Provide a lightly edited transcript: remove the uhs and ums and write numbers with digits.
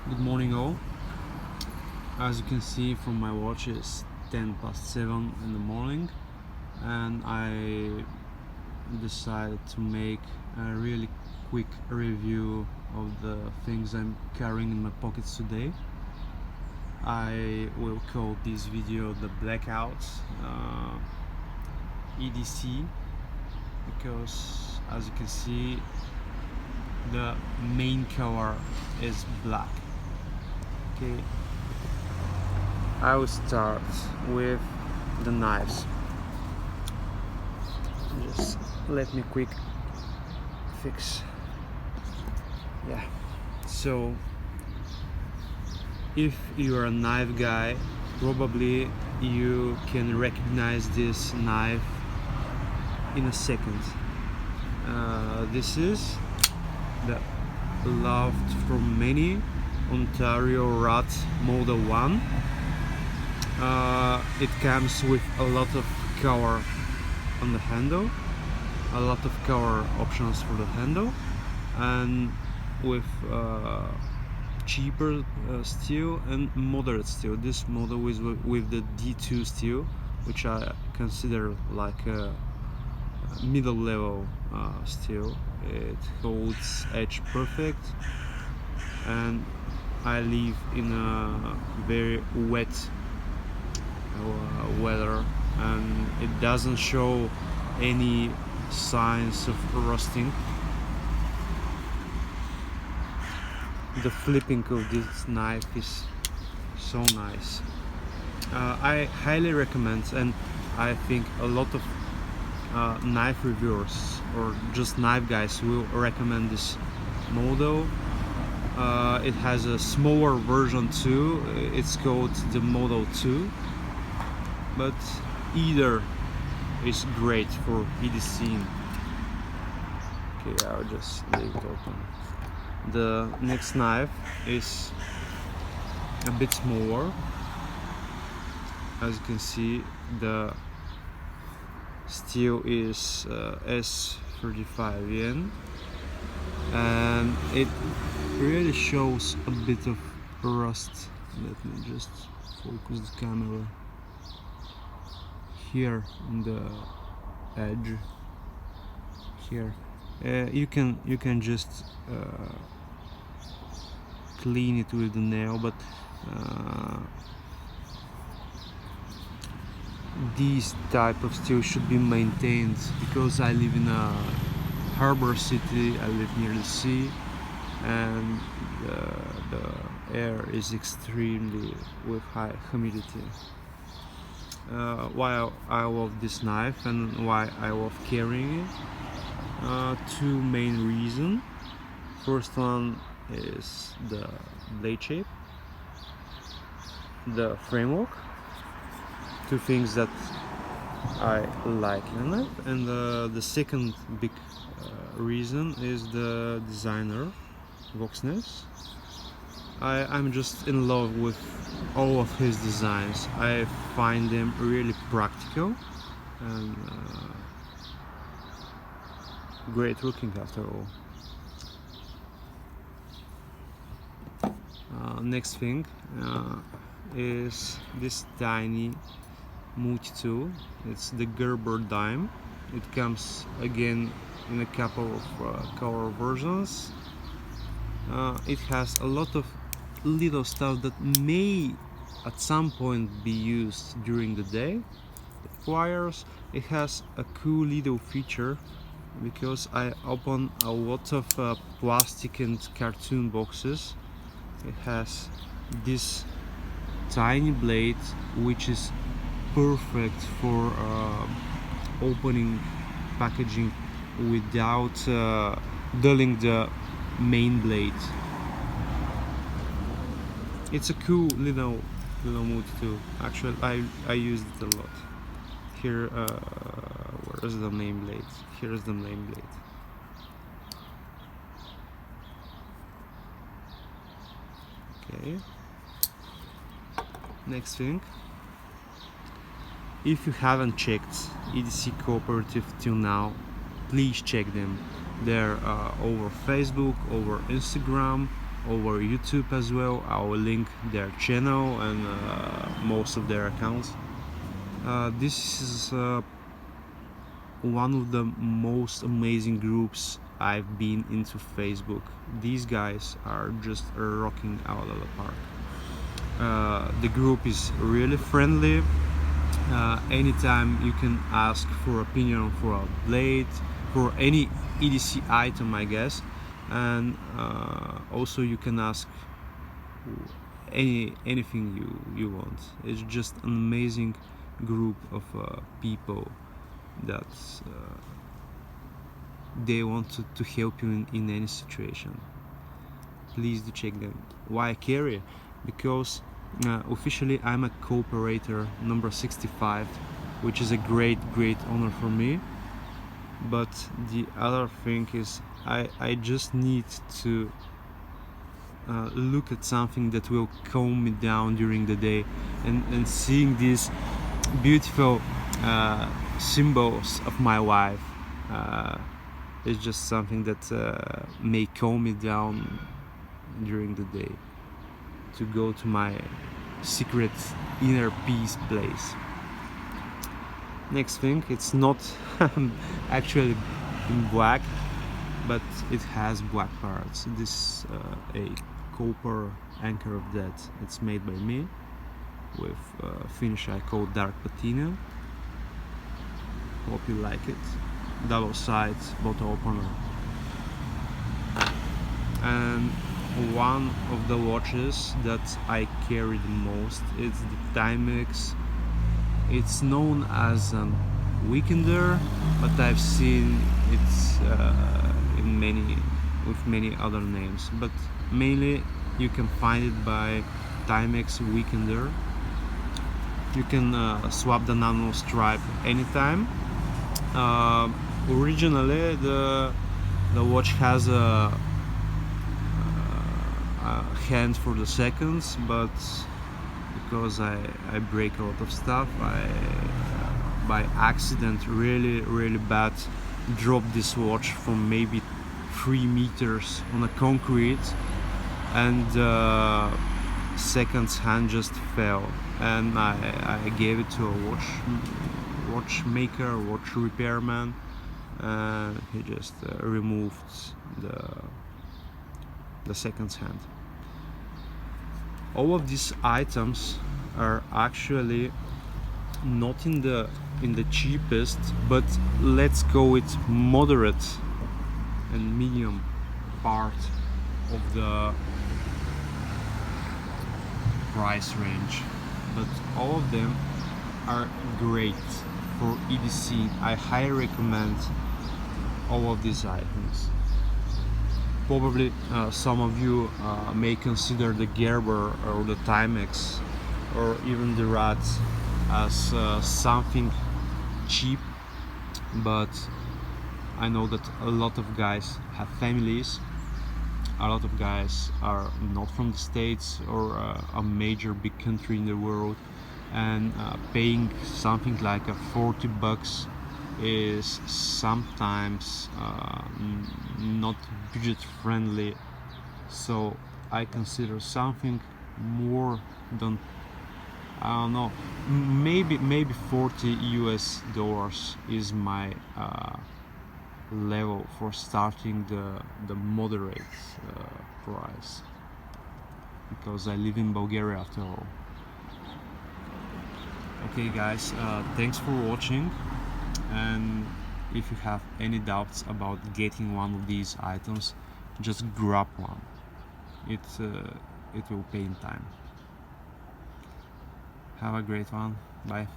Good morning all. As you can see from my watch, it's 7:10 in the morning and I decided to make a really quick review of the things I'm carrying in my pockets today. I will call this video the BlackOut EDC because, as you can see, the main color is black. Okay, I will start with the knives. Just let me quick fix. Yeah, so if you're a knife guy, probably you can recognize this knife in a second. This is the loved from many Ontario Rat Model 1. It comes with a lot of color on the handle, a lot of color options for the handle, and with cheaper steel and moderate steel. This model is with the D2 steel, which I consider like a middle level steel. It holds edge perfect, and I live in a very wet weather and it doesn't show any signs of rusting. The flipping of this knife is so nice. I highly recommend, and I think a lot of knife reviewers or just knife guys will recommend this model. It has a smaller version too. It's called the Model 2, but either is great for EDC. Okay, I'll just leave it open. The next knife is a bit smaller. As you can see, the steel is S35 yen, and it really shows a bit of rust. Let me just focus the camera here on the edge here. You can just clean it with the nail, but these type of steel should be maintained because I live in a harbor city. I live near the sea, and the air is extremely with high humidity. Why I love this knife and why I love carrying it? Two main reasons. First one is the blade shape, the framework. Two things that I like in it, and the second big reason is the designer, Vox F3. I'm just in love with all of his designs. I find them really practical and great looking after all. Next thing is this tiny multi-tool. It's the Gerber Dime. It comes again in a couple of color versions. It has a lot of little stuff that may at some point be used during the day. The pliers. It has a cool little feature because I open a lot of plastic and cartoon boxes. It has this tiny blade which is perfect for opening packaging without dulling the main blade. It's a cool little multi-tool. Actually, I used it a lot. Here, where is the main blade? Here is the main blade. Okay. Next thing. If you haven't checked EDC Cooperative till now, please check them. They're over Facebook, over Instagram. over YouTube as well. I will link their channel and most of their accounts. This is one of the most amazing groups I've been into Facebook. These guys are just rocking out of the park. The group is really friendly. Anytime you can ask for opinion for a blade, for any EDC item, I guess, and also you can ask anything you want. It's just an amazing group of people that they want to help you in any situation. Please do check them. Why I carry? Because officially I'm a cooperator number 65, which is a great honor for me. But the other thing is I just need to look at something that will calm me down during the day, and seeing these beautiful symbols of my wife is just something that may calm me down during the day, to go to my secret inner peace place. Next thing, it's not actually in black, but it has black parts. This a copper anchor of that. It's made by me with finish I call dark patina. Hope you like it. Double side bottle opener. And one of the watches that I carry the most is the Timex. It's known as a Weekender, but I've seen it's with many other names. But mainly you can find it by Timex Weekender. You can swap the nano stripe anytime. Originally the watch has a hand for the seconds, but because I break a lot of stuff, I by accident really bad dropped this watch from maybe 3 meters on a concrete, and seconds hand just fell, and I gave it to a watchmaker, watch repairman, and he just removed the seconds hand. All of these items are actually not in the cheapest, but let's go with moderate and medium part of the price range. But all of them are great for EDC. I highly recommend all of these items. Probably some of you may consider the Gerber or the Timex or even the Rat as something cheap, but I know that a lot of guys have families, a lot of guys are not from the States or a major big country in the world, and paying something like $40 is sometimes not budget friendly. So I consider something more than, I don't know, maybe $40 is my level for starting the moderate price, because I live in Bulgaria after all. Okay guys, thanks for watching, and if you have any doubts about getting one of these items, just grab one. It will pay in time. Have a great one. Bye.